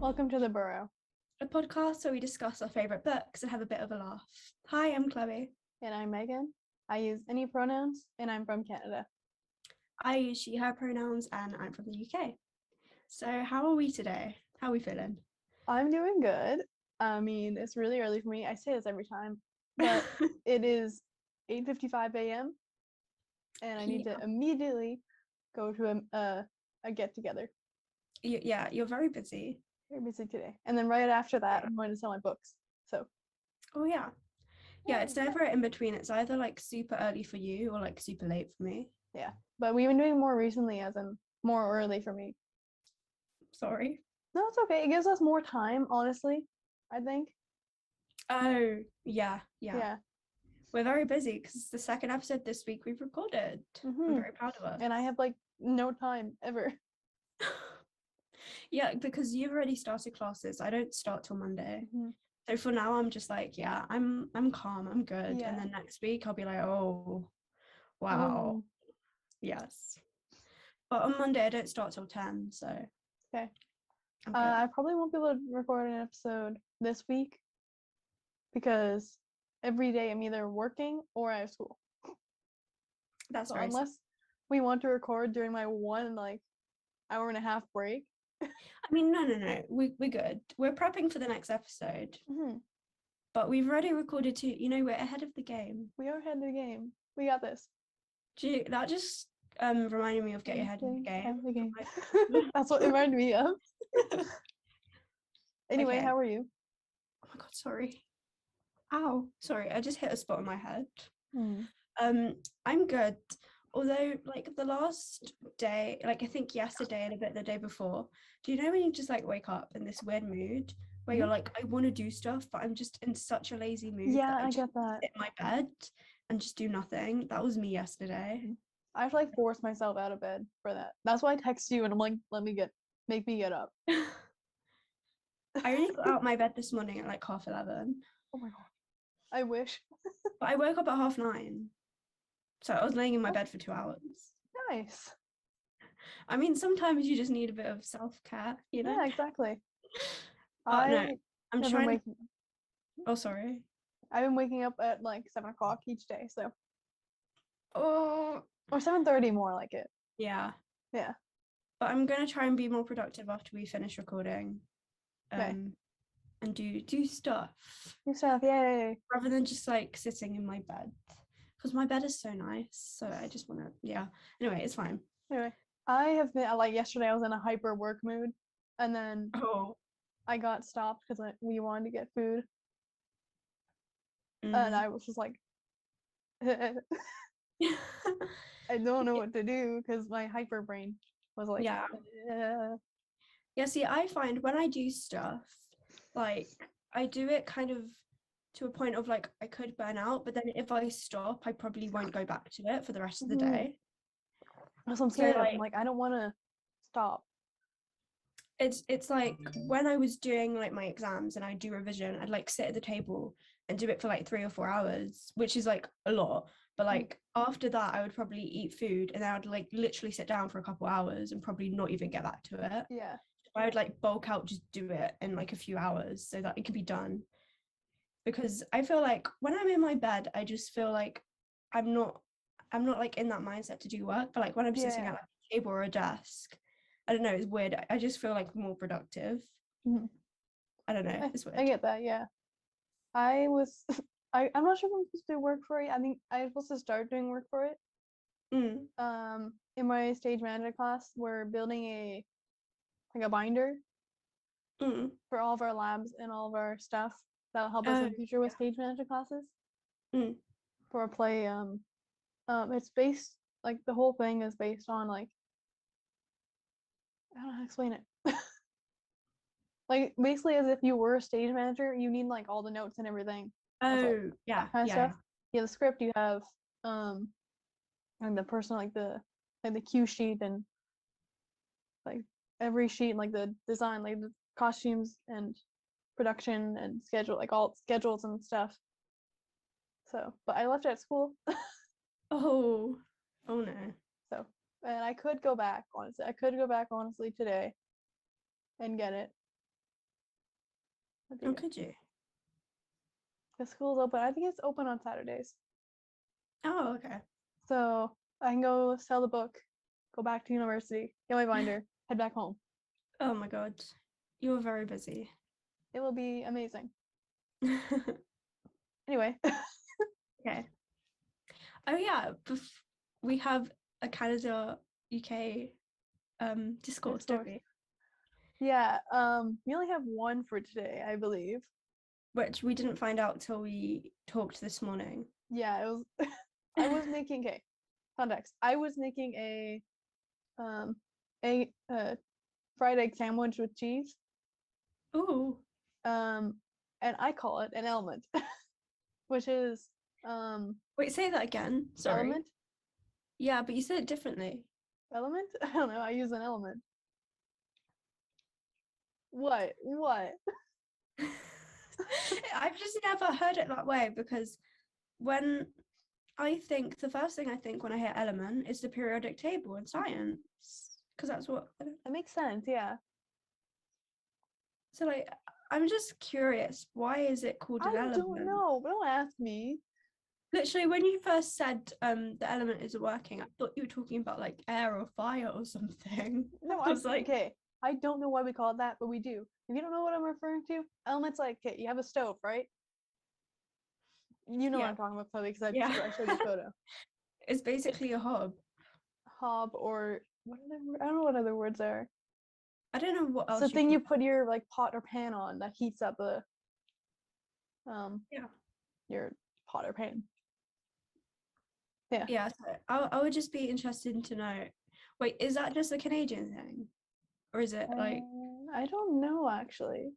Welcome to the Burrow. A podcast where we discuss our favourite books and have a bit of a laugh. Hi, I'm Chloe. And I'm Megan. I use any pronouns, and I'm from Canada. I use she, her pronouns, and I'm from the UK. So, how are we today? How are we feeling? I'm doing good. I mean, it's really early for me. I say this every time, but it is 8:55 a.m. and I need to immediately go to a get-together. You're very busy. Very busy today. And then right after that, I'm going to sell my books. So. Oh, yeah. Yeah, it's never in between. It's either like super early for you or like super late for me. Yeah, but we've been doing more recently, as in more early for me. Sorry. No, it's okay. It gives us more time, honestly, I think. Oh, yeah. We're very busy because it's the second episode this week we've recorded. I'm very proud of us. And I have like no time ever. Yeah, because you've already started classes. I don't start till Monday. So for now, I'm just like, yeah, I'm calm, I'm good. Yeah. And then next week, I'll be like, oh, wow, yes. But on Monday, I don't start till 10, so. Okay. I probably won't be able to record an episode this week because every day I'm either working or I have school. That's so very unless we want to record during my 1 hour and a half break. I mean, no. We're good. We're prepping for the next episode. But we've already recorded 2. You know, we're ahead of the game. We are ahead of the game. We got this. That just reminded me of getting ahead of the game. That's what it reminded me of. Anyway, Okay. how are you? Oh my god, sorry. Ow, sorry, I just hit a spot on my head. I'm good. Although, like, the last day, like, I think yesterday and a bit the day before, do you know when you just, like, wake up in this weird mood where you're like, I want to do stuff, but I'm just in such a lazy mood that I get that. sit in my bed and just do nothing. That was me yesterday. I have to, like, force myself out of bed for that. That's why I text you and I'm like, make me get up. I only got out of my bed this morning at, like, 11:30. Oh my god. I wish. But I woke up at 9:30. So I was laying in my bed for 2 hours. Nice. I mean, sometimes you just need a bit of self-care, you know? Yeah, exactly. I'm trying to... Oh, sorry. I've been waking up at like 7 o'clock each day, so. Oh. Or 7:30 more like it. Yeah. Yeah. But I'm going to try and be more productive after we finish recording. Okay. And do stuff. Do stuff, yay. Rather than just like sitting in my bed. Because my bed is so nice. So I just want to, yeah. Anyway, it's fine. Anyway, I have been, like, yesterday I was in a hyper work mood. And then I got stopped because we wanted to get food. And I was just like, I don't know what to do because my hyper brain was like, yeah, see, I find when I do stuff, like, I do it kind of to a point of like I could burn out, but then if I stop, I probably won't go back to it for the rest of the day. So I'm scared of. I'm like, I don't want to stop. It's like when I was doing like my exams and I do revision, I'd like sit at the table and do it for like 3 or 4 hours, which is like a lot. But like after that, I would probably eat food and then I'd like literally sit down for a couple hours and probably not even get back to it. Yeah. I would like bulk out, just do it in like a few hours so that it could be done. Because I feel like when I'm in my bed, I just feel like I'm not like in that mindset to do work. But like when I'm sitting at like a table or a desk, I don't know, it's weird. I just feel like more productive. I don't know, it's weird. I get that, yeah. I'm not sure if I'm supposed to do work for it. I think I'm supposed to start doing work for it. In my stage management class, we're building a binder for all of our labs and all of our stuff that'll help us in the future with stage management classes. For a play, it's based, like, the whole thing is based on, like, I don't know how to explain it. Like, basically as if you were a stage manager, you need like all the notes and everything. Stuff. You have the script, you have and the person, like the cue sheet and like every sheet, like the design, like the costumes and production and schedule, like all schedules and stuff. So, but I left it at school. Oh no. So, and I could go back, honestly. I could go back honestly today and get it. Oh, could you? The school's open. I think it's open on Saturdays. Oh, okay. So I can go sell the book, go back to university, get my binder, head back home. Oh my god. You're very busy. It will be amazing. Anyway. Okay. Oh yeah, we have a Canada UK discourse, don't we? Yeah, we only have one for today, I believe. Which we didn't find out till we talked this morning. Yeah, it was I was making context. I was making a fried egg sandwich with cheese. Ooh. And I call it an element, which is Wait, say that again. Sorry. Element? Yeah, but you said it differently. Element? I don't know. I use an element. What? I've just never heard it that way because when the first thing I think when I hear element is the periodic table in science because that's what. That makes sense. Yeah. So like, I'm just curious, why is it called an element? I don't know. Don't ask me. Literally, when you first said the element isn't working, I thought you were talking about like air or fire or something. No, I was like, okay. I don't know why we call it that, but we do. If you don't know what I'm referring to, elements like, okay, you have a stove, right? You know what I'm talking about, Chloe, because I showed you a photo. It's basically a hob. Hob or I don't know what other words are. I don't know what else. It's the thing you put your like pot or pan on that heats up the your pot or pan. Yeah. Yeah, so I would just be interested to know. Wait, is that just a Canadian thing? Or is it like I don't know actually.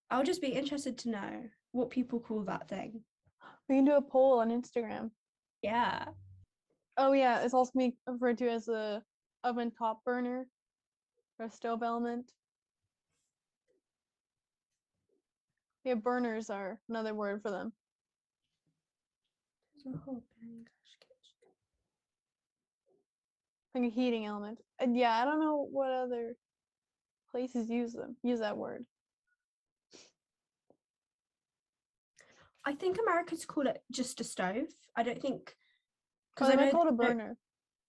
I would just be interested to know what people call that thing. We can do a poll on Instagram. Yeah. Oh yeah, it's also being referred to as a oven top burner or a stove element. Yeah, burners are another word for them. Like a heating element. And yeah, I don't know what other places use that word. I think Americans call it just a stove. I don't think because I might call it a burner.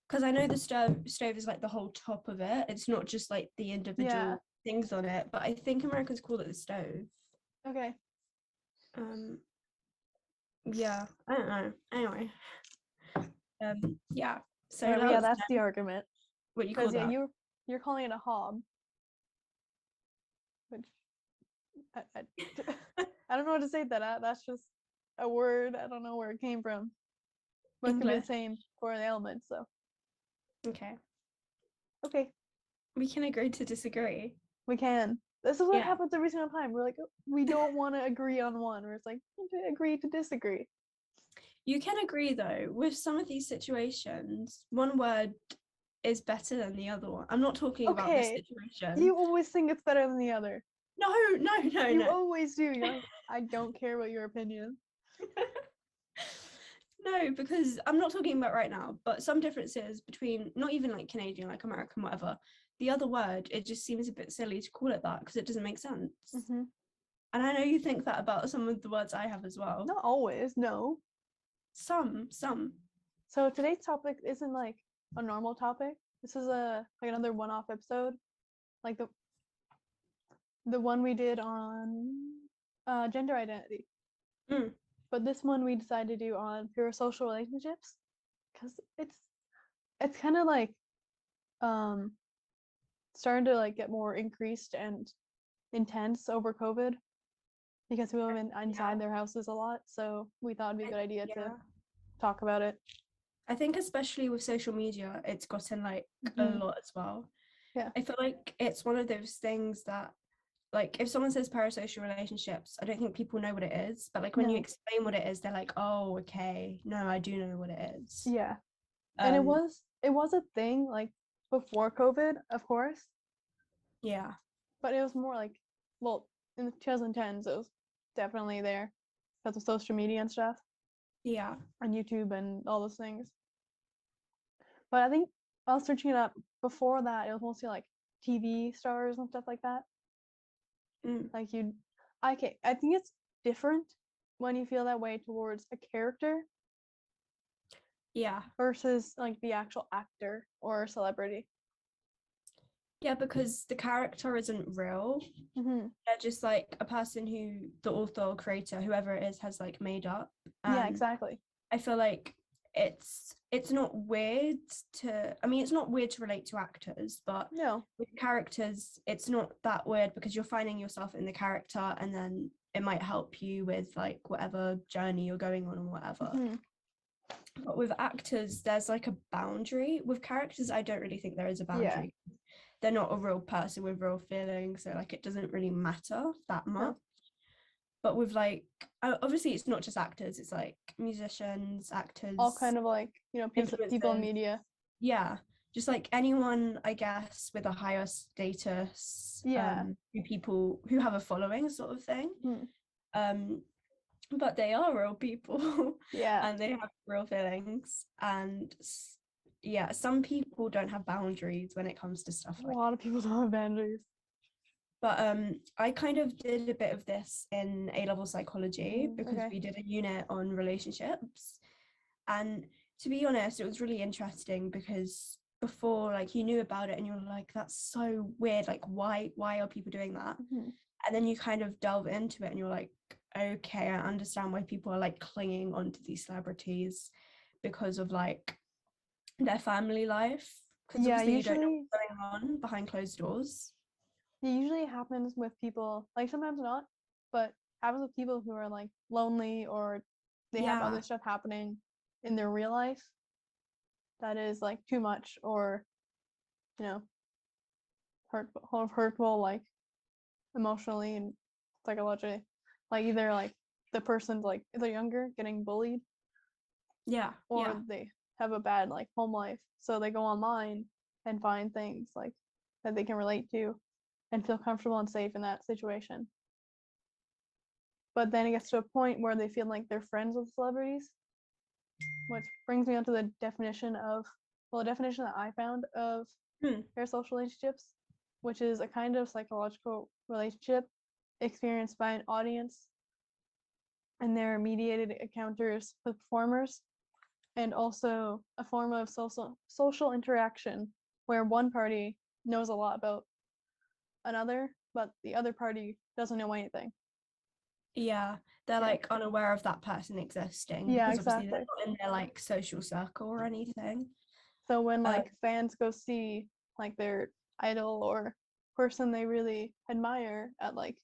Because I know the stove is like the whole top of it. It's not just like the individual things on it. But I think Americans call it the stove. Okay. Yeah, I don't know. Anyway. Yeah. So yeah, that's the argument. What you call that? You're calling it a hob. Which I don't know what to say to that. That's just a word. I don't know where it came from. But it could be the same for an element, so. Okay. We can agree to disagree. We can. This is what happens every single time. We're like, we don't want to agree on one. Or it's like, agree to disagree. You can agree though, with some of these situations, one word is better than the other one. I'm not talking about this situation. You always think it's better than the other. No. You always do. You're like, I don't care about your opinion. No, because I'm not talking about right now, but some differences between not even like Canadian, like American, whatever. The other word, it just seems a bit silly to call it that because it doesn't make sense. Mm-hmm. And I know you think that about some of the words I have as well. Not always, no. Some. So today's topic isn't like a normal topic. This is like another one-off episode, like the one we did on gender identity. But this one we decided to do on parasocial relationships because it's kind of like starting to like get more increased and intense over COVID because people have been inside their houses a lot. So we thought it'd be a good idea to talk about it. I think especially with social media, it's gotten like a lot as well. Yeah. I feel like it's one of those things that like if someone says parasocial relationships, I don't think people know what it is. But like when you explain what it is, they're like, oh, okay, no, I do know what it is. Yeah. And it was a thing like before COVID, of course. Yeah. But it was more like, well, in the 2010s, it was definitely there because of social media and stuff. Yeah. On YouTube and all those things. But I think I was searching it up before that, it was mostly like TV stars and stuff like that. Like you'd I think it's different when you feel that way towards a character Yeah. versus like the actual actor or celebrity. Yeah, because the character isn't real. They're just like a person who the author or creator, whoever it is, has like made up. Yeah, And exactly. I feel like it's not weird to, I mean, it's not weird to relate to actors, but No. with characters, it's not that weird because you're finding yourself in the character, and then it might help you with like whatever journey you're going on or whatever. But with actors, there's like a boundary. With characters, I don't really think there is a boundary. Yeah. They're not a real person with real feelings, so like it doesn't really matter that much. No. But with like, obviously it's not just actors, it's like musicians, actors, All kind of like, you know, people in media. Yeah, just like anyone, I guess, with a higher status. Yeah. People who have a following, sort of thing. But they are real people. Yeah. And they have real feelings, and yeah, some people don't have boundaries when it comes to stuff like a lot of people don't have boundaries. But I kind of did a bit of this in A-level psychology because we did a unit on relationships. And to be honest, it was really interesting because before, like, you knew about it and you're like, that's so weird. Like, why are people doing that? And then you kind of delve into it and you're like, okay, I understand why people are like clinging onto these celebrities because of like their family life. Because obviously you don't know what's going on behind closed doors. It usually happens with people, like sometimes not, but happens with people who are like lonely or they have other stuff happening in their real life that is like too much, or, you know, hurtful, like emotionally and psychologically. Like either like the person's like, if they're younger, getting bullied. Or they have a bad like home life. So they go online and find things like that they can relate to and feel comfortable and safe in that situation. But then it gets to a point where they feel like they're friends with celebrities, which brings me on to the definition that I found of parasocial relationships, which is a kind of psychological relationship experienced by an audience and their mediated encounters with performers, and also a form of social interaction where one party knows a lot about another, but the other party doesn't know anything. Yeah, they're like unaware of that person existing. Yeah, because exactly. Obviously they're not in their like social circle or anything. So when like fans go see like their idol or person they really admire at like,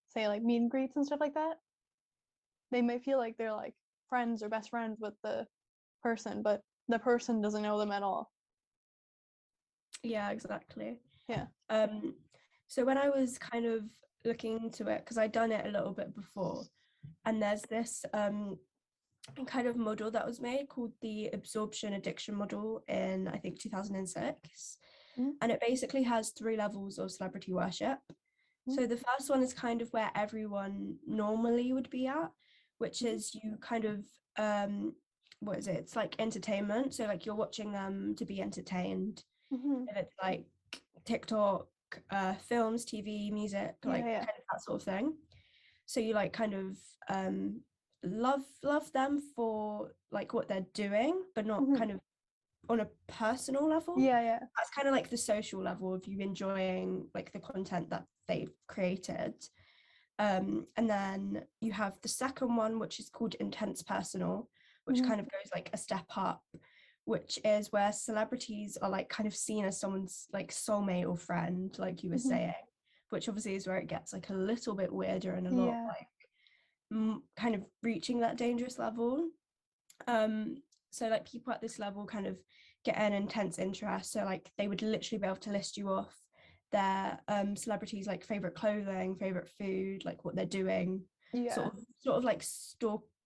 say, like meet and greets and stuff like that, they may feel like they're like friends or best friends with the person, but the person doesn't know them at all. Yeah, exactly. Yeah. So when I was kind of looking into it, because I'd done it a little bit before, and there's this kind of model that was made called the absorption addiction model in, I think, 2006. And it basically has 3 levels of celebrity worship. So the first one is kind of where everyone normally would be at, which is you kind of what is it? It's like entertainment. So like you're watching them to be entertained. If it's like TikTok, films, TV, music, like kind of that sort of thing. So you like kind of love them for like what they're doing, but not kind of on a personal level. That's kind of like the social level of you enjoying like the content that they've created. And then you have the second one, which is called intense personal, which kind of goes like a step up, which is where celebrities are like kind of seen as someone's like soulmate or friend, like you were saying, which obviously is where it gets like a little bit weirder and a lot like kind of reaching that dangerous level. So like people at this level kind of get an intense interest, so like they would literally be able to list you off their celebrities like favorite clothing, favorite food, like what they're doing, sort of like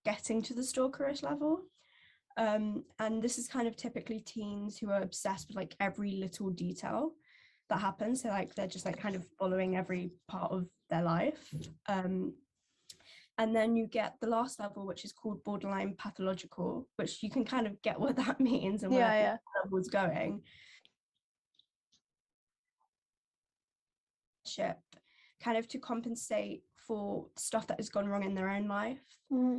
getting to the stalkerish level. And this is kind of typically teens who are obsessed with like every little detail that happens, so like they're just like kind of following every part of their life. And then you get the last level, which is called borderline pathological, which you can kind of get what that means and where the level's going. kind of to compensate for stuff that has gone wrong in their own life. Mm-hmm.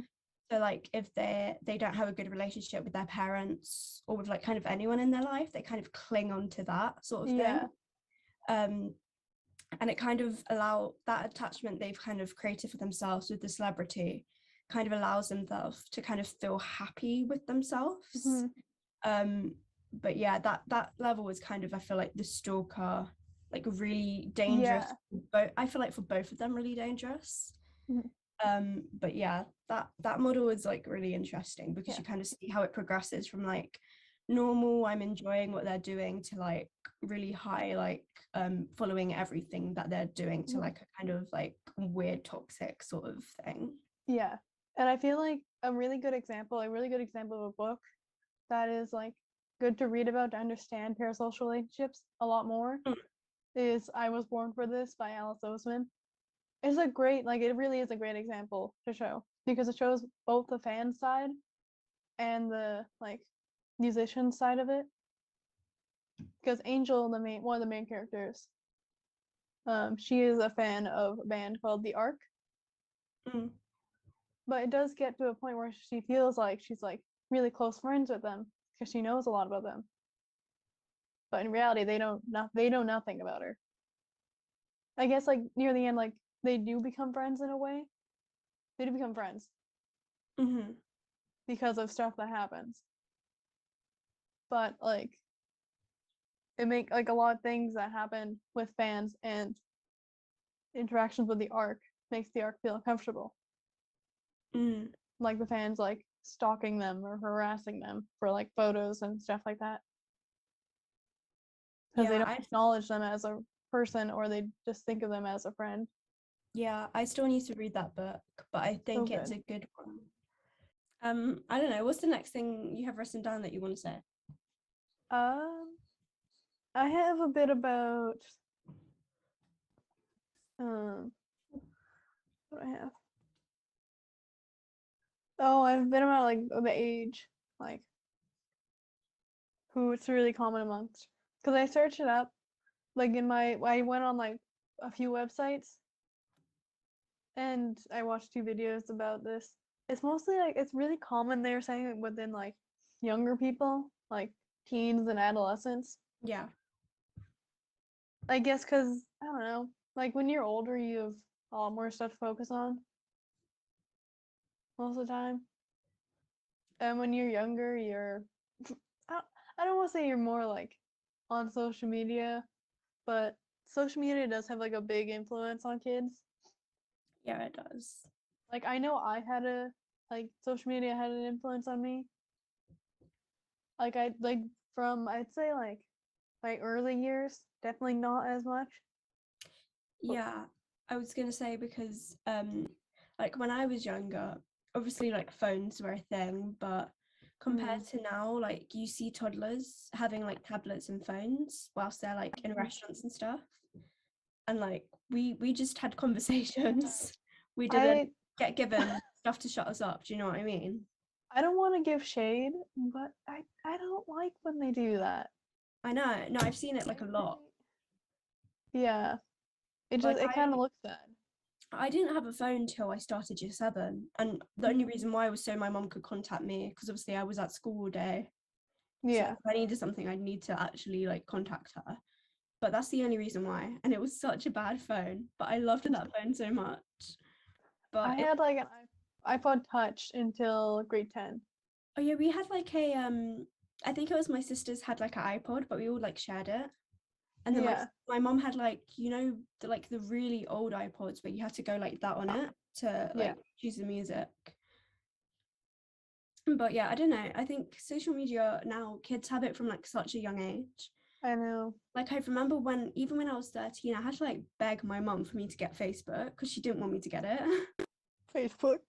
So like if they don't have a good relationship with their parents or with like kind of anyone in their life, they kind of cling on to that sort of thing. And it kind of allow that attachment they've kind of created for themselves with the celebrity kind of allows themselves to kind of feel happy with themselves. Mm-hmm. But yeah, that level is kind of, I feel like, the stalker, like really dangerous. But I feel like for both of them really dangerous. Mm-hmm. But yeah, that model is like really interesting because you kind of see how it progresses from like normal, I'm enjoying what they're doing, to like really high, like following everything that they're doing, to like a kind of like weird toxic sort of thing. Yeah. And I feel like a really good example of a book that is like good to read about to understand parasocial relationships a lot more is I Was Born for This by Alice Oseman. It's a great, like, it really is a great example to show because it shows both the fan side and the like musician side of it. Because Angel, one of the main characters, she is a fan of a band called The Ark. But it does get to a point where she feels like she's like really close friends with them because she knows a lot about them. But in reality, they know nothing about her. I guess like near the end, like they do become friends in a way. They do become friends because of stuff that happens. But like it make like a lot of things that happen with fans and interactions with the Ark makes the Ark feel uncomfortable. Like the fans like stalking them or harassing them for like photos and stuff like that. Because they don't acknowledge them as a person, or they just think of them as a friend. Yeah, I still need to read that book, but I think it's a good one. I don't know, what's the next thing you have written down that you want to say? I have a bit about what do I have? Oh, I've been about like the age, like who it's really common amongst. Because I searched it up, like I went on like a few websites and I watched 2 videos about this. It's mostly like it's really common, they're saying, within like younger people, like teens and adolescents. Yeah. I guess because I don't know, like when you're older, you have a lot more stuff to focus on most of the time. And when you're younger, I don't want to say you're more like on social media, but social media does have like a big influence on kids. Yeah, it does. Like I know social media had an influence on me. Like from I'd say like my early years, definitely not as much. Yeah, I was gonna say because like when I was younger, obviously like phones were a thing, but compared to now, like you see toddlers having like tablets and phones whilst they're like in restaurants and stuff. And like we just had conversations. We didn't get given stuff to shut us up. Do you know what I mean? I don't want to give shade, but I don't like when they do that. I know. No, I've seen it like a lot. Yeah. It kind of looks bad. I didn't have a phone till I started year 7, and the only reason why was so my mom could contact me, because obviously I was at school all day. Yeah. So if I needed something, I'd need to actually like contact her. But that's the only reason why. And it was such a bad phone, but I loved that phone so much. But I had like an iPod Touch until grade 10. Oh yeah, we had like a I think it was my sister's had like an iPod, but we all like shared it. And then my mom had like, you know, the really old iPods where you had to go like that on it to like choose the music. But yeah, I don't know. I think social media now, kids have it from like such a young age. I know. Like I remember even when I was 13, I had to like beg my mum for me to get Facebook because she didn't want me to get it. Facebook?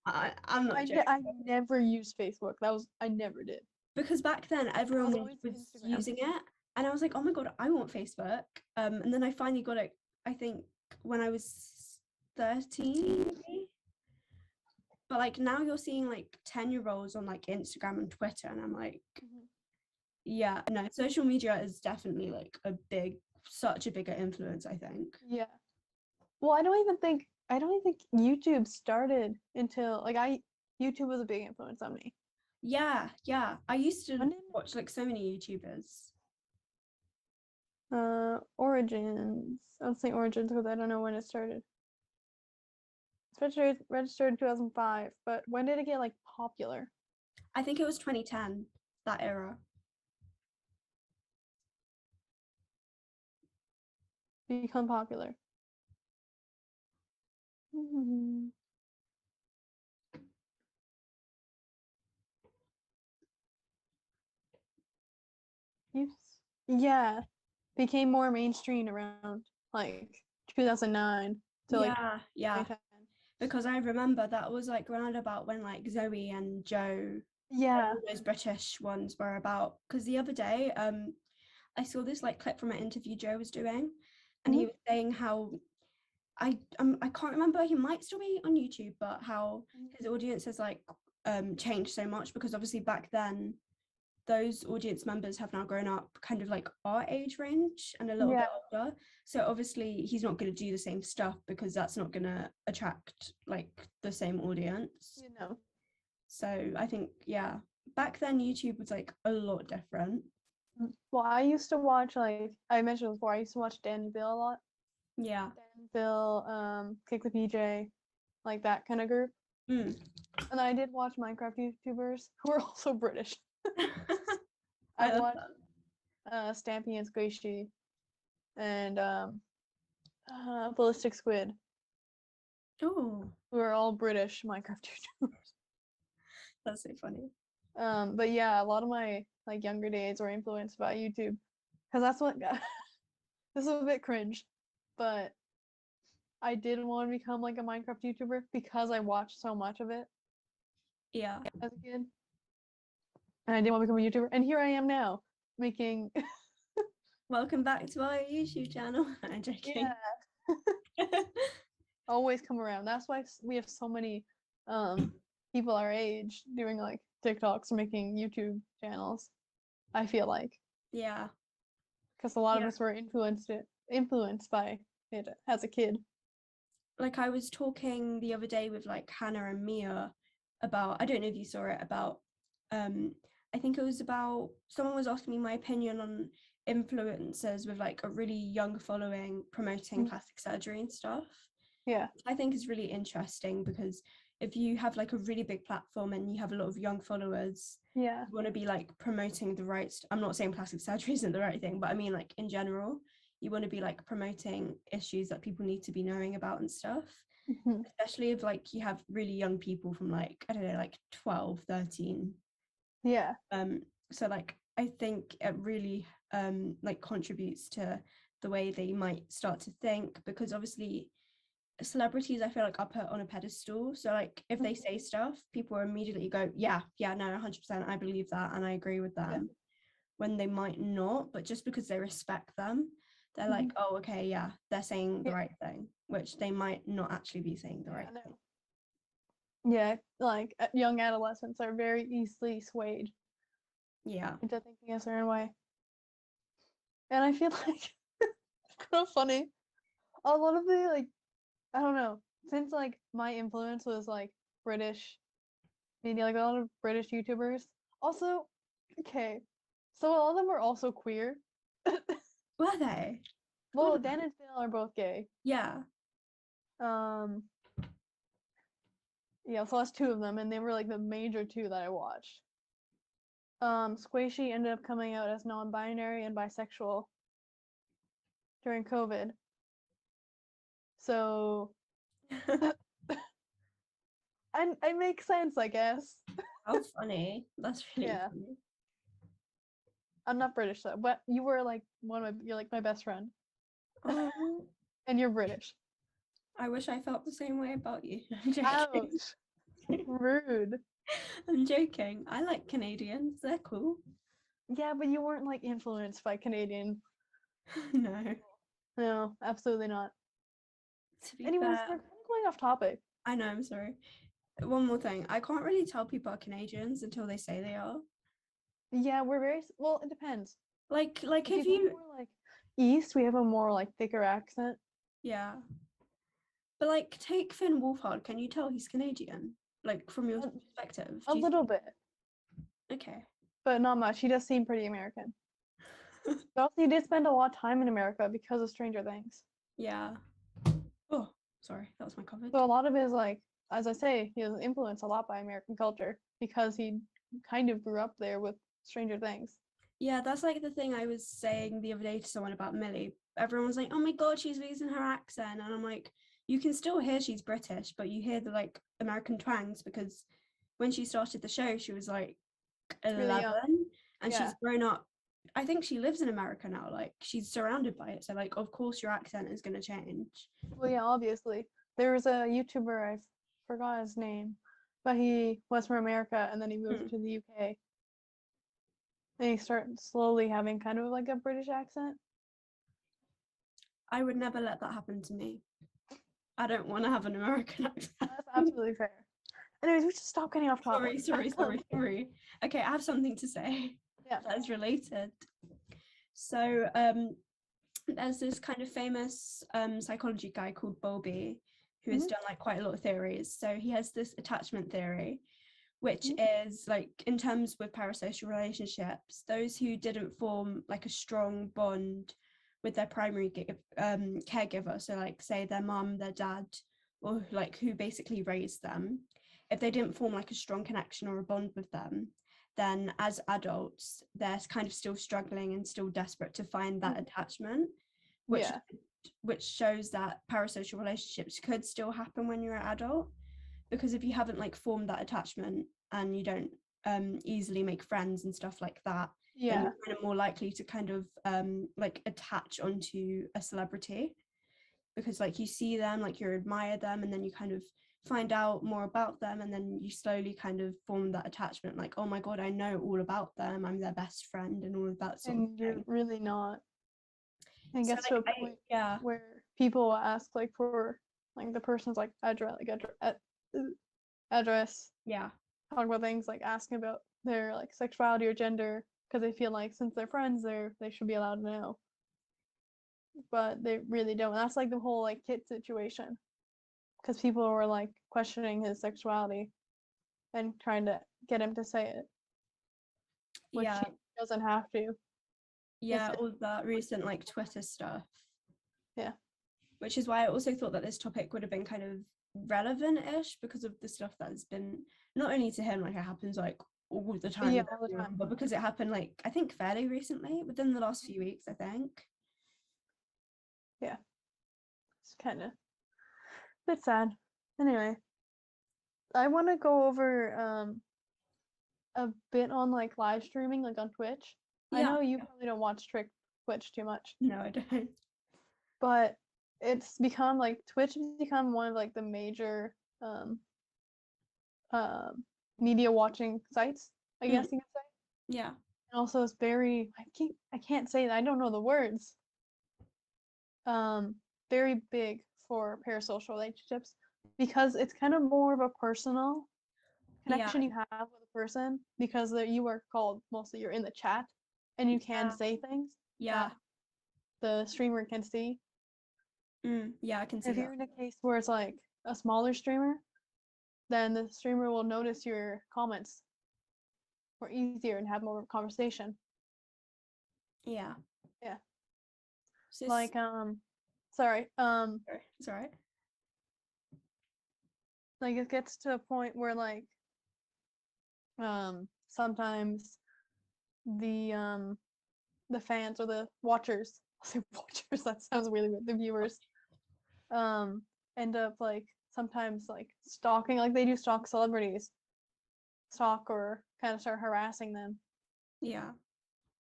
I'm not joking. I never used Facebook. I never did. Because back then everyone was using it. And I was like, oh my God, I want Facebook. And then I finally got it, I think, when I was 13. But like now you're seeing like 10-year-olds on like Instagram and Twitter. And I'm like, yeah, no, social media is definitely like such a bigger influence, I think. Yeah. Well, I don't even think YouTube started until like YouTube was a big influence on me. Yeah, I used When to did watch like so many YouTubers. Origins? I'll say Origins because I don't know when it started. It's registered in 2005, but when did it get like popular? I think it was 2010, that era. Become popular. Mhm. Yeah, became more mainstream around like 2009 to like Yeah, 2010. because I remember that was like around about when like Zoe and Joe, Yeah. all those British ones were about. Because the other day, I saw this like clip from an interview Joe was doing, and he was saying how I can't remember, he might still be on YouTube, but how his audience has like changed so much, because obviously back then those audience members have now grown up kind of like our age range and a little bit older. So obviously he's not going to do the same stuff because that's not going to attract like the same audience. So I think, yeah, back then YouTube was like a lot different. Well, I used to watch like I mentioned before, I used to watch Dan Bill a lot. Yeah. Dan Bill, Kick the PJ, like that kind of group. Mm. And I did watch Minecraft YouTubers who are also British. I love watched Stampy and Squishy and Ballistic Squid, Oh, who are all British Minecraft YouTubers. that's so funny. But yeah, a lot of my like younger days were influenced by YouTube because that's what got this is a bit cringe, but I didn't want to become like a Minecraft YouTuber because I watched so much of it Yeah. as a kid, and I didn't want to become a YouTuber, and here I am now making. Welcome back to our YouTube channel. I'm joking. Yeah. Always come around. That's why we have so many people our age doing like TikToks or making YouTube channels. I feel like Yeah. because a lot of us were influenced by it as a kid. Like I was talking the other day with like Hannah and Mia about, I don't know if you saw it, about I think it was about, someone was asking me my opinion on influencers with like a really young following promoting plastic surgery and stuff. Yeah. I think is really interesting because if you have like a really big platform and you have a lot of young followers, Yeah. you want to be like promoting the right I'm not saying plastic surgery isn't the right thing, but I mean like in general, you want to be like promoting issues that people need to be knowing about and stuff. Especially if like you have really young people from like, I don't know, like 12, 13. Yeah. So like I think it really like contributes to the way they might start to think, because obviously celebrities I feel like are put on a pedestal, so like if they say stuff, people immediately go, yeah, no, 100%, I believe that and I agree with them, when they might not, but just because they respect them, they're like, oh, okay, yeah, they're saying the right thing, which they might not actually be saying the right thing. Yeah, like young adolescents are very easily swayed into thinking a certain way, and I feel like it's kind of funny. A lot of the like, I don't know, since like my influence was like British media, like a lot of British YouTubers. Also, okay, so a lot of them were also queer. Were they? Well, Dan and Phil are both gay. Yeah. Um, yeah, so that's two of them, and they were like the major two that I watched. Squishy ended up coming out as non-binary and bisexual during COVID. So I make sense, I guess. How funny. That's really funny. I'm not British though, but you were like you're like my best friend. Oh, And you're British. I wish I felt the same way about you. I'm joking. Ouch. Rude. I'm joking. I like Canadians. They're cool. Yeah, but you weren't like influenced by Canadian. No. No, absolutely not. To be Anyways, fair, we're kind of going off topic. I know, I'm sorry. One more thing. I can't really tell people are Canadians until they say they are. Yeah, we're very well, it depends. Like If if you you go more like east, we have a more like thicker accent. yeah. But like, take Finn Wolfhard. Can you tell he's Canadian? Like from your perspective? A little bit, Okay. but not much. He does seem pretty American. But also, he did spend a lot of time in America because of Stranger Things. Yeah. Oh, sorry, that was my COVID. So a lot of his, like, as I say, he was influenced a lot by American culture because he kind of grew up there with Stranger Things. Yeah, that's like the thing I was saying the other day to someone about Millie. Everyone was like, oh my God, she's losing her accent. And I'm like, you can still hear she's British, but you hear the like American twangs because when she started the show, she was like 11 Really young. and Yeah. she's grown up. I think she lives in America now. Like she's surrounded by it. So like, of course your accent is going to change. Well, yeah, obviously. There was a YouTuber, I forgot his name, but he was from America and then he moved to the UK. And he started slowly having kind of like a British accent. I would never let that happen to me. I don't want to have an American accent. That's absolutely fair. Anyways, we should stop getting off topic. Sorry. Okay, I have something to say. Yeah. That is related. So there's this kind of famous psychology guy called Bowlby who has done like quite a lot of theories. So he has this attachment theory, which is like in terms with parasocial relationships, those who didn't form like a strong bond with their primary caregiver, so like say their mum, their dad, or like who basically raised them, if they didn't form like a strong connection or a bond with them, then as adults they're kind of still struggling and still desperate to find that attachment, which shows that parasocial relationships could still happen when you're an adult, because if you haven't like formed that attachment and you don't easily make friends and stuff like that, then you're kind of more likely to kind of like attach onto a celebrity, because like you see them, like you admire them, and then you kind of find out more about them, and then you slowly kind of form that attachment, like, oh my God, I know all about them, I'm their best friend and all of that sort of thing. You're really not. And So gets like, to a point where people will ask like for like the person's like address, talk about things like asking about their like sexuality or gender, because they feel like since they're friends they should be allowed to know, but they really don't. That's like the whole like Kit situation, because people were like questioning his sexuality and trying to get him to say it, which he doesn't have to. All that recent like Twitter stuff, which is why I also thought that this topic would have been kind of relevant-ish, because of the stuff that has been, not only to him, like it happens like all the time, but because it happened like I think fairly recently, within the last few weeks, I think. It's kind of a bit sad. Anyway, I want to go over a bit on like live streaming, like on Twitch. I know you probably don't watch Twitch too much. No, I don't. But it's become like Twitch has become one of like the major media watching sites, I guess you could say. Yeah. And also it's very I can't say that, I don't know the words. Very big for parasocial relationships, because it's kind of more of a personal connection you have with a person, because you are called, mostly you're in the chat and you can say things that the streamer can see. I can see if you're in a case where it's like a smaller streamer, then the streamer will notice your comments more easier and have more of a conversation. So like sorry it's all right. Like it gets to a point where like sometimes the fans or the watchers, I'll say watchers, that sounds really weird, the viewers end up like sometimes like stalking, like they do stalk celebrities, or kind of start harassing them.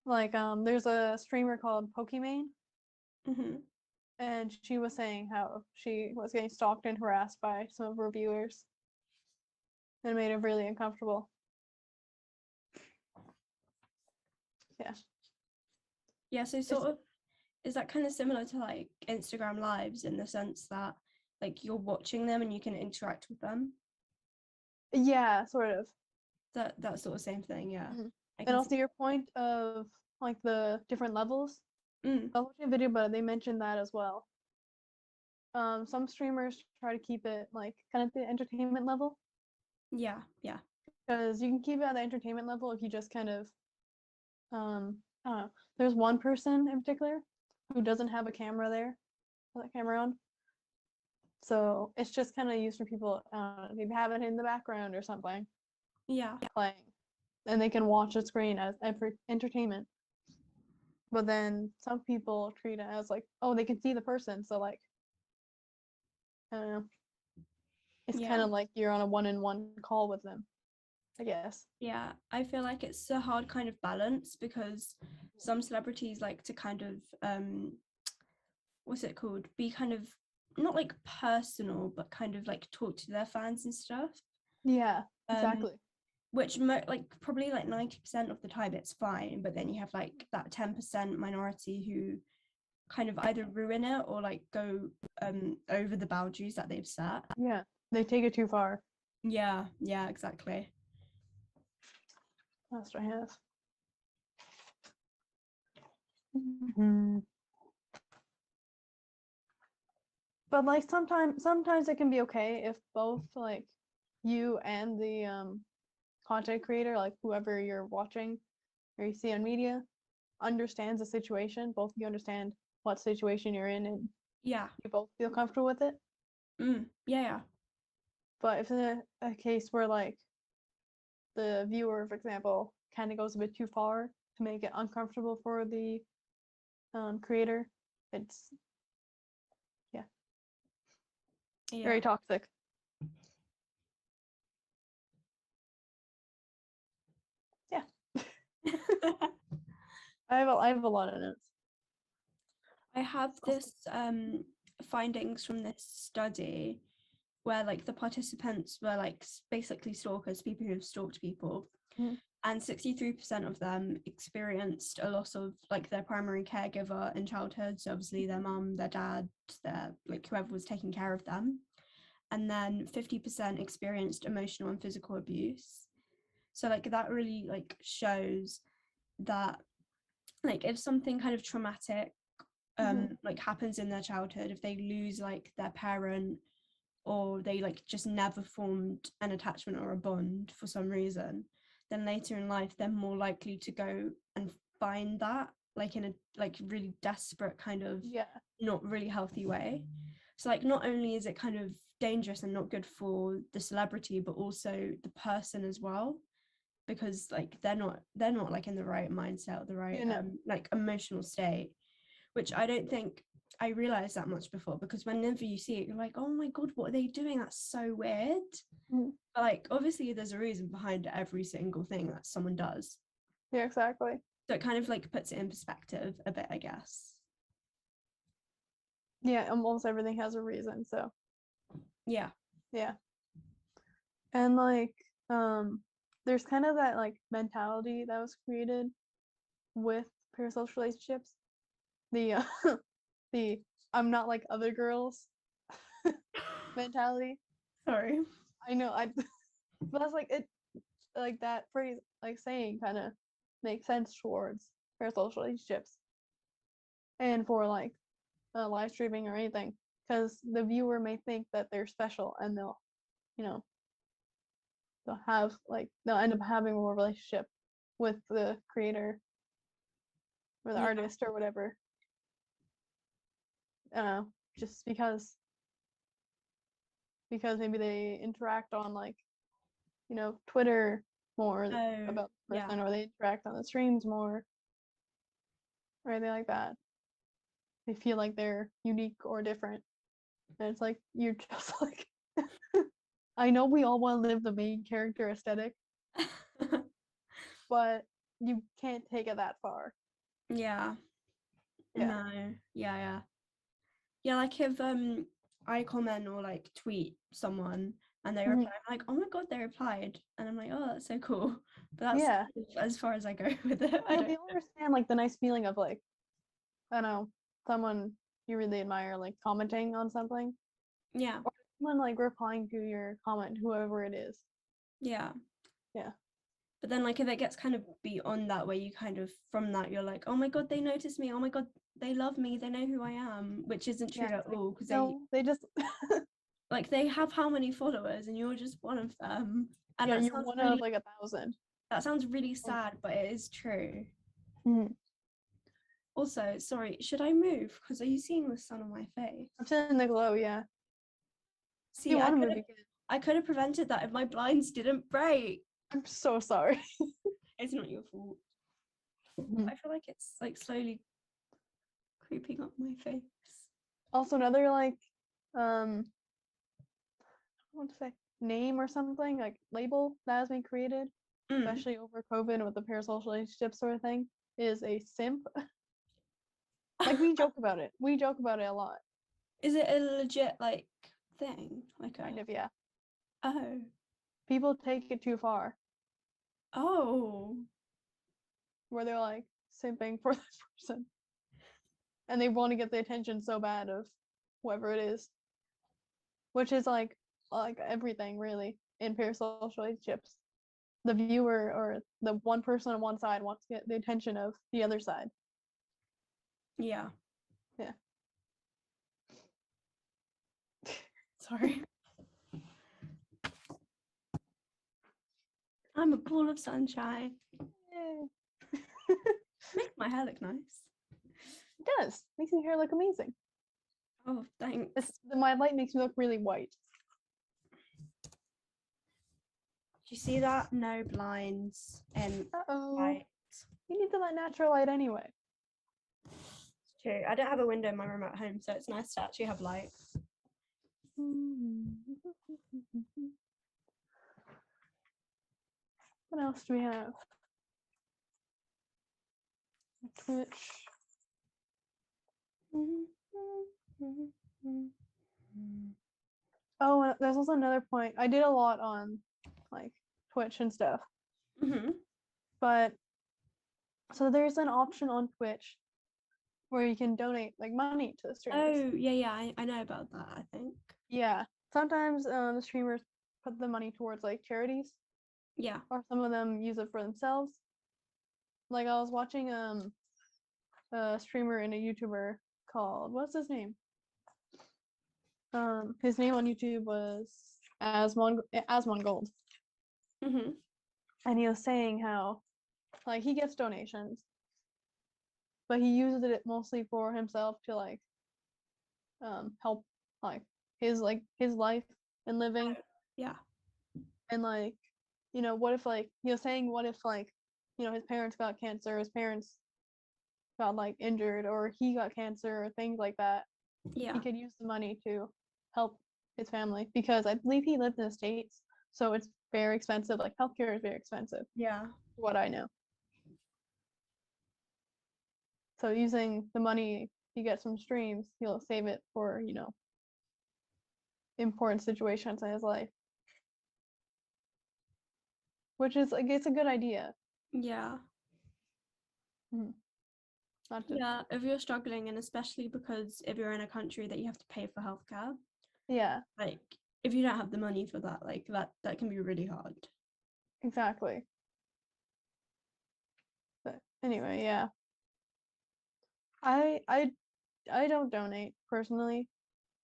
Like there's a streamer called Pokimane, and she was saying how she was getting stalked and harassed by some of her viewers, and it made her really uncomfortable. So sort of, is that kind of similar to like Instagram lives, in the sense that like you're watching them and you can interact with them? Yeah, sort of. That sort of same thing, And also your point of like the different levels. I'll watch a video, but they mentioned that as well. some streamers try to keep it like kind of the entertainment level. Yeah. Because you can keep it at the entertainment level if you just kind of I don't know. There's one person in particular who doesn't have a camera there, the camera on. So it's just kind of used for people, maybe have it in the background or something. Yeah. Playing. And they can watch the screen as entertainment. But then some people treat it as like, oh, they can see the person. So like, I don't know. It's kind of like you're on a one-on-one call with them, I guess. Yeah, I feel like it's a hard kind of balance because some celebrities like to kind of what's it called? Be kind of not like personal, but kind of like talk to their fans and stuff. Yeah, exactly. Which like probably like 90% of the time it's fine, but then you have like that 10% minority who kind of either ruin it or like go over the boundaries that they've set. Yeah, they take it too far. Yeah, exactly. That's what I have. Mm-hmm. But like sometimes it can be okay if both like you and the content creator, like whoever you're watching or you see on media, understands the situation. Both of you understand what situation you're in and Yeah. you both feel comfortable with it. Yeah. But if it's a case where like the viewer, for example, kind of goes a bit too far to make it uncomfortable for the creator, it's very toxic. Yeah. I have a lot of notes. I have this findings from this study where like the participants were like basically stalkers, people who have stalked people. And 63% of them experienced a loss of like their primary caregiver in childhood. So obviously their mum, their dad, their like whoever was taking care of them. And then 50% experienced emotional and physical abuse. So like that really like shows that like if something kind of traumatic like happens in their childhood, if they lose like their parent or they like just never formed an attachment or a bond for some reason, then later in life they're more likely to go and find that like in a like really desperate kind of not really healthy way. So like not only is it kind of dangerous and not good for the celebrity but also the person as well, because like they're not like in the right mindset or the right like emotional state, which I don't think I realized that much before, because whenever you see it you're like, oh my god, what are they doing? That's so weird. But like obviously there's a reason behind every single thing that someone does. Yeah, exactly. So it kind of like puts it in perspective a bit, I guess. Yeah, almost everything has a reason, so yeah and like there's kind of that like mentality that was created with parasocial relationships, the the I'm not like other girls mentality. Sorry. I know, but that's like it, like that phrase, like saying kind of makes sense towards parasocial relationships and for like live streaming or anything, because the viewer may think that they're special and they'll, you know, they'll end up having a relationship with the creator or the artist or whatever. Just because maybe they interact on like, you know, Twitter more about the person, or they interact on the streams more or anything like that. They feel like they're unique or different. And it's like you're just like I know we all want to live the main character aesthetic, but you can't take it that far. No. Yeah, like if I comment or like tweet someone and they reply, I'm like, oh my god, they replied, and I'm like, oh, that's so cool. But that's kind of as far as I go with it. I don't understand like the nice feeling of like, I don't know, someone you really admire like commenting on something, or someone like replying to your comment, whoever it is. Yeah. But then like if it gets kind of beyond that, where you kind of from that you're like, oh my god, they notice me, oh my god, they love me, they know who I am, which isn't true at all, because they just like they have how many followers and you're just one of them. And yeah, that you're sounds one really of like 1,000. that sounds really sad, but it is true. Mhm. Also, sorry, should I move? Because are you seeing the sun on my face? I'm seeing the glow, yeah. If See, you want to move, you can. I could have prevented that if my blinds didn't break. I'm so sorry. It's not your fault. Mhm. I feel like it's like slowly creeping up my face. Also, another like I want to say name or something like label that has been created, especially over COVID with the parasocial relationship sort of thing, is a simp. Like we joke about it. We joke about it a lot. Is it a legit like thing? Like Kind of, yeah. oh. People take it too far Oh. where they're like simping for this person. And they want to get the attention so bad of whoever it is. Which is like everything really in parasocial relationships. The viewer or the one person on one side wants to get the attention of the other side. Yeah. Yeah. Sorry. I'm a ball of sunshine. Yay. Makes my hair look nice. It does. Makes your hair look amazing. Oh, thanks. My light makes me look really white. Do you see that? No blinds and Uh-oh. light. You need that natural light anyway. It's true. I don't have a window in my room at home, so it's nice to actually have light. What else do we have? Twitch. Oh, there's also another point. I did a lot on like Twitch and stuff. But so there's an option on Twitch where you can donate like money to the streamers. Oh, yeah, I know about that, I think. Yeah. Sometimes the streamers put the money towards like charities. Yeah. Or some of them use it for themselves. Like I was watching a streamer and a YouTuber called, what's his name? His name on YouTube was Asmon Gold. And he was saying how like he gets donations, but he uses it mostly for himself to like help like his life and living. Yeah. And like, what if like he was saying what if like, his parents got cancer, his parents got like injured, or he got cancer or things like that. Yeah. He could use the money to help his family because I believe he lived in the States, so it's very expensive. Like healthcare is very expensive. Yeah. What I know. So using the money he gets from streams, he'll save it for, important situations in his life. Which is like it's a good idea. Yeah. Not to, Yeah, if you're struggling, and especially because if you're in a country that you have to pay for healthcare, yeah, like if you don't have the money for that, like that can be really hard. exactly. But anyway, yeah. I don't donate personally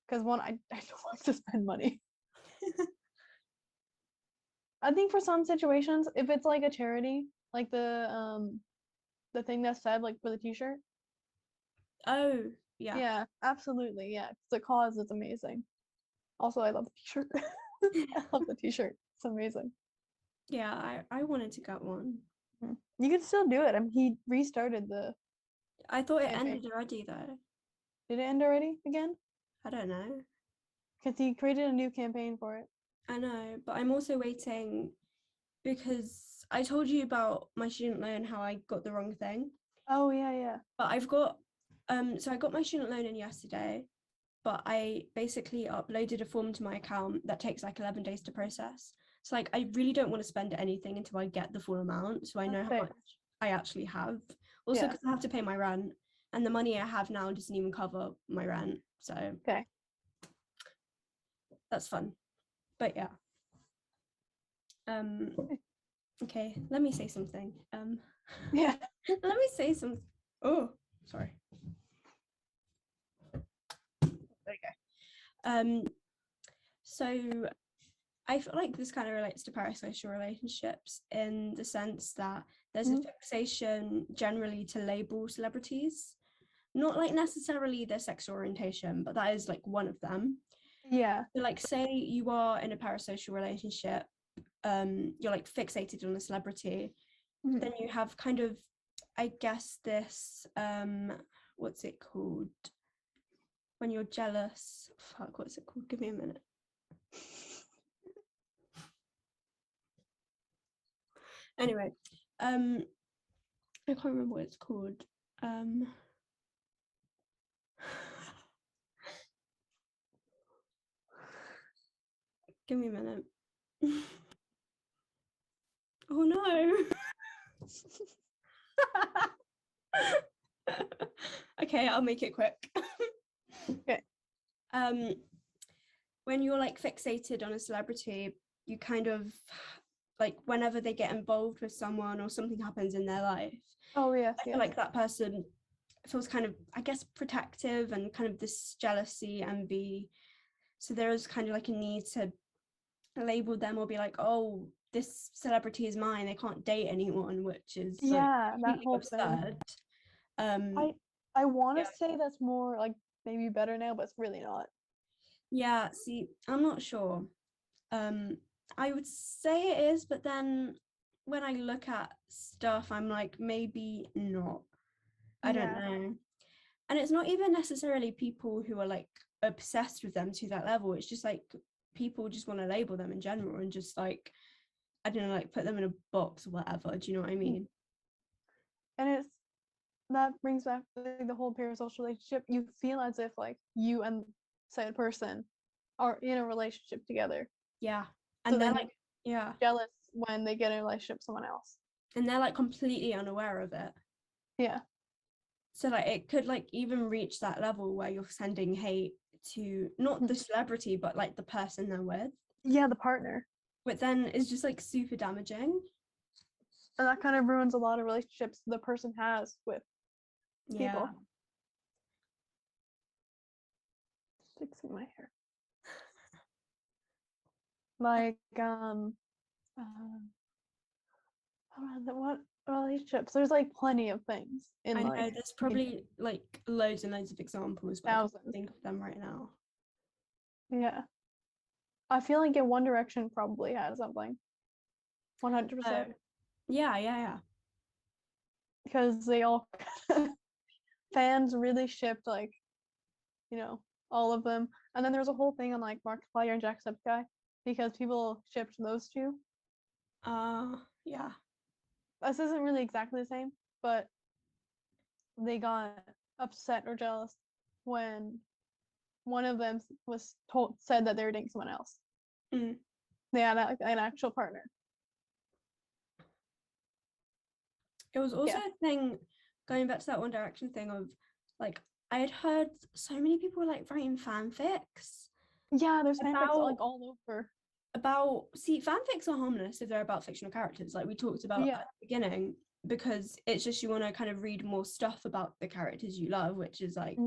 because one, I don't like to spend money. I think for some situations, if it's like a charity, like the thing that said like for the t-shirt. Oh, yeah. Yeah, absolutely. Yeah, the cause is amazing. Also, I love the t-shirt. I love the t-shirt. It's amazing. Yeah, I wanted to get one. You can still do it. I mean, he restarted the I thought it campaign. ended already though. Did it end already again? I don't know. Because he created a new campaign for it. I know, but I'm also waiting because I told you about my student loan, how I got the wrong thing. Oh yeah, yeah. But I've got so I got my student loan in yesterday, but I basically uploaded a form to my account that takes like 11 days to process. So like I really don't want to spend anything until I get the full amount, so I know how much I actually have. Also, because I have to pay my rent, and the money I have now doesn't even cover my rent. So okay, that's fun. But yeah. Okay, let me say something. Yeah. Let me say some. Oh, sorry. There we go. So I feel like this kind of relates to parasocial relationships in the sense that there's a fixation generally to label celebrities, not like necessarily their sexual orientation, but that is like one of them. Yeah. So like say you are in a parasocial relationship, you're like fixated on a celebrity, then you have kind of, I guess, this what's it called when you're jealous? Fuck, what's it called? Give me a minute. Anyway, I can't remember what it's called. Give me a minute. Oh no. Okay, I'll make it quick. Okay. When you're like fixated on a celebrity, you kind of like whenever they get involved with someone or something happens in their life, Oh yes, I feel yes. like that person feels kind of, I guess, protective and kind of this jealousy, envy. So there is kind of like a need to label them or be like, oh, this celebrity is mine, they can't date anyone, which is like Yeah, that completely whole thing. absurd. I want to Yeah. say that's more like maybe better now, but it's really not. Yeah, see, I'm not sure. I would say it is, but then when I look at stuff, I'm like, maybe not. I don't Yeah. know. And it's not even necessarily people who are like obsessed with them to that level. It's just like people just want to label them in general and just like, I don't know, like put them in a box or whatever. Do you know what I mean? And it's that brings back the whole parasocial relationship. You feel as if like you and said person are in a relationship together. Yeah. So And they're then like, yeah. you're jealous when they get in a relationship with someone else. And they're like completely unaware of it. Yeah. So like it could like even reach that level where you're sending hate to not the celebrity, but like the person they're with. Yeah, the partner. But then it's just like super damaging. And that kind of ruins a lot of relationships the person has with Yeah. people. Fixing my hair. Like what relationships? There's like plenty of things in I know like there's probably like loads and loads of examples, but I can't thousands. think of them right now. Yeah. I feel like in One Direction probably had something. Oh, 100%. yeah. Because they all fans really shipped like, you know, all of them. And then there was a whole thing on like Markiplier and Jacksepticeye because people shipped those two. Yeah. This isn't really exactly the same, but they got upset or jealous when one of them was said that they were dating someone else. They had like an actual partner. It was also Yeah. a thing, going back to that One Direction thing of like, I had heard so many people like writing fanfics. Yeah, there's fanfics like all over. See, fanfics are harmless if they're about fictional characters, like we talked about at the beginning, because it's just you want to kind of read more stuff about the characters you love, which is like,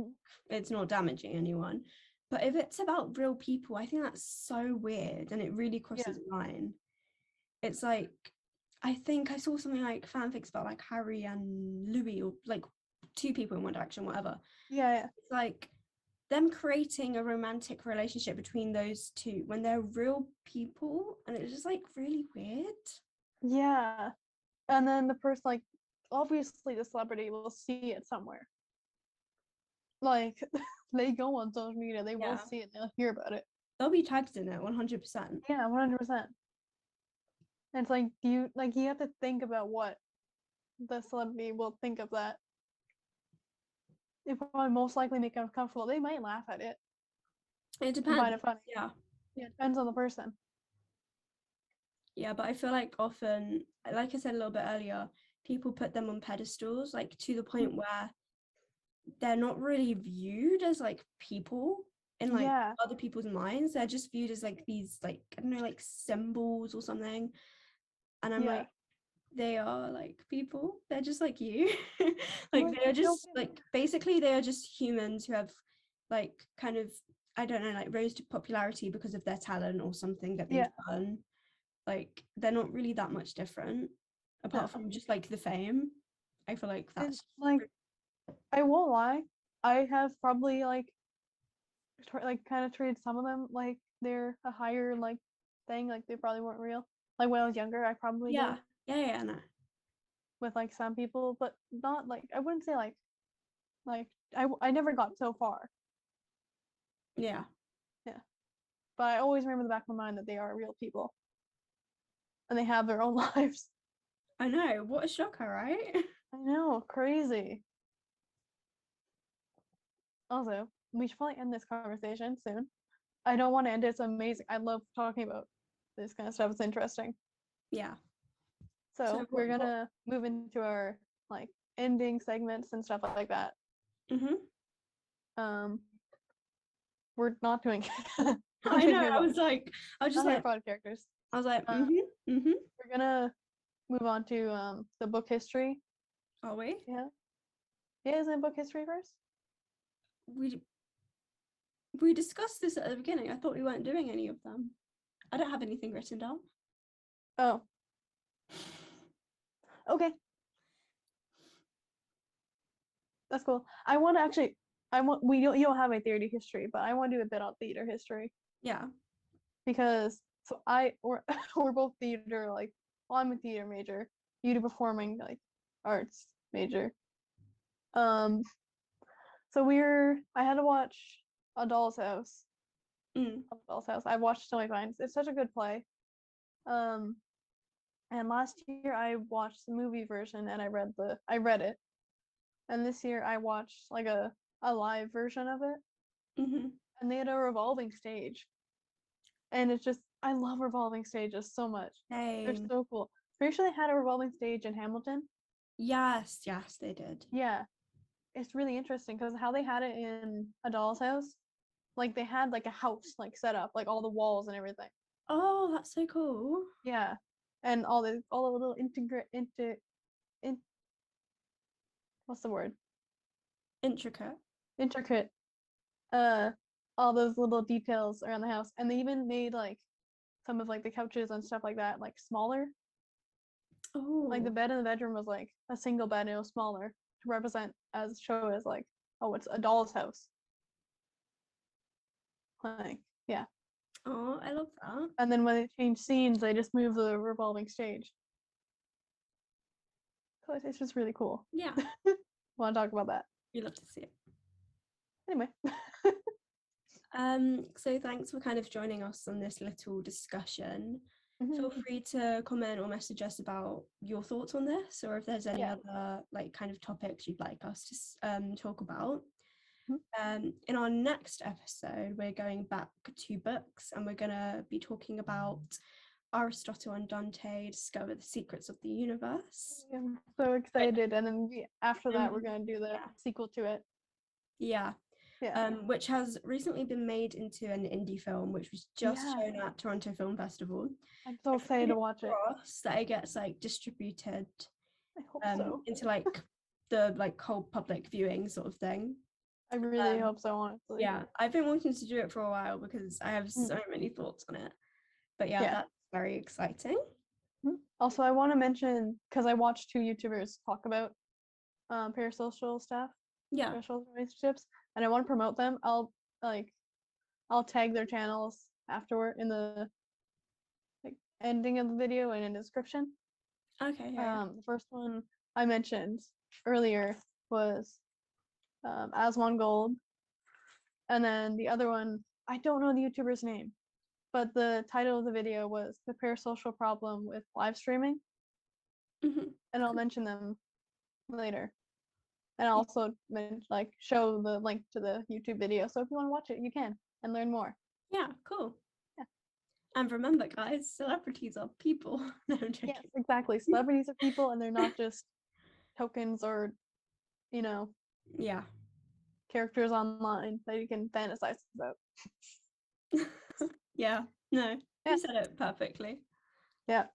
it's not damaging anyone. But if it's about real people, I think that's so weird and it really crosses a line. It's like, I think I saw something like fanfics about like Harry and Louis, or like two people in One Direction, whatever. Yeah. It's like them creating a romantic relationship between those two when they're real people, and it's just like really weird. Yeah. And then the person, like, obviously the celebrity will see it somewhere. Like, they go on social media, they will see it, they'll hear about it. They'll be tagged in it 100%. Yeah, 100%. And it's like, you have to think about what the celebrity will think of that. It probably most likely make them uncomfortable. They might laugh at it. It depends. Find it funny. Yeah, it depends on the person. Yeah, but I feel like often, like I said a little bit earlier, people put them on pedestals, like to the point where they're not really viewed as like people in like other people's minds. They're just viewed as like these, like, I don't know, like symbols or something. And I'm like, they are like people. They're just like you. Like Like, they are no just like basically they are just humans who have like kind of, I don't know, like rose to popularity because of their talent or something that they've yeah, done. Like they're not really that much different apart no. from just like the fame. I feel like And that's like, I won't lie, I have probably like kind of treated some of them like they're a higher like thing, like they probably weren't real. Like when I was younger, I probably did yeah. Yeah, no. with like some people, but not like I wouldn't say like I never got so far. Yeah. Yeah, but I always remember in the back of my mind that they are real people and they have their own lives. I know. What a shocker, right? I know, crazy. Also, we should probably end this conversation soon. I don't want to end it. It's amazing. I love talking about this kind of stuff. It's interesting. Yeah. So So we're gonna move into our like ending segments and stuff like that. mm-hmm. Um, we're not doing I know. about I was just not Harry like, Potter characters. I was like, Um, mm-hmm, mm-hmm. we're gonna move on to the book history. Are we? Yeah, yeah. Isn't it book history first? We we discussed this at the beginning. I thought we weren't doing any of them. I don't have anything written down. Oh, okay, that's cool. I want to actually. I want we don't you don't have a theater history, but I want to do a bit on theater history Yeah. because we're both theater like well, I'm a theater major, you do performing like arts major. Um, so I had to watch A Doll's House. Mm. A Doll's House. I watched So Many Times. It's such a good play. Um, and last year I watched the movie version and I read it. And this year I watched like a live version of it. Mm-hmm. And they had a revolving stage. And it's just I love revolving stages so much. They're Same. so cool. Pretty sure they had a revolving stage in Hamilton. Yes, yes, they did. Yeah, it's really interesting because how they had it in A Doll's House, like they had like a house like set up, like all the walls and everything. Oh, that's so cool. Yeah, and all the little in what's the word? Intricate. Intricate uh all those little details around the house, and they even made like some of like the couches and stuff like that like smaller. Like the Oh. bed in the bedroom was like a single bed and it was smaller to represent as show as like oh it's a doll's house. Like yeah. Oh, I love that. And then when they changed scenes, they just moved the revolving stage. So it's just really cool. Yeah, Want to talk about that? you love to see it. Anyway. So thanks for kind of joining us on this little discussion. Feel Mhm. free to comment or message us about your thoughts on this, or if there's any Yeah. other like kind of topics you'd like us to talk about. Mhm. In our next episode, we're going back to books and we're going to be talking about Aristotle and Dante discover the secrets of the universe. I'm so excited. And then after that, we're going to do the Yeah. sequel to it. Yeah. Yeah. Which has recently been made into an indie film, which was just Yeah. shown at Toronto Film Festival. I'm so excited to watch it. That it gets like distributed I hope so. into like the like whole public viewing sort of thing. I really hope so, honestly. Yeah, I've been wanting to do it for a while because I have Mm. so many thoughts on it. But yeah, Yeah. that's very exciting. Also, I want to mention because I watched two YouTubers talk about parasocial stuff, Yeah. parasocial relationships, and I want to promote them. I'll tag their channels afterward in the like ending of the video and in the description. Okay. Yeah. The first one I mentioned earlier was Aswan Gold, and then the other one I don't know the YouTuber's name, but the title of the video was the parasocial problem with live streaming, and I'll mention them later. And I'll also like show the link to the YouTube video. So if you want to watch it, you can and learn more. Yeah. Cool. Yeah. And remember, guys, celebrities are people. No, I'm joking. Yes, exactly. Celebrities are people, and they're not just tokens or, Yeah. characters online that you can fantasize about. Yeah. No, Yeah. you said it perfectly. Yeah.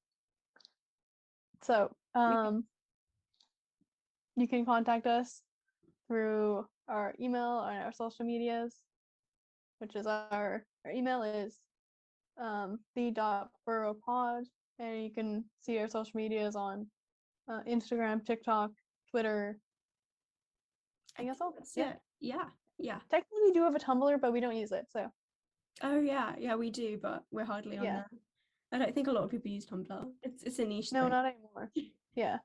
So You can contact us through our email and our social medias, which is our email is the.burrowpod, and you can see our social medias on Instagram, TikTok, Twitter. I guess all. Yeah. Technically, we do have a Tumblr, but we don't use it. So. Oh yeah, we do, but we're hardly on there. I don't think a lot of people use Tumblr. It's a niche thing. No, not anymore. Yeah.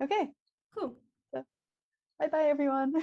Okay. Cool. So, bye everyone.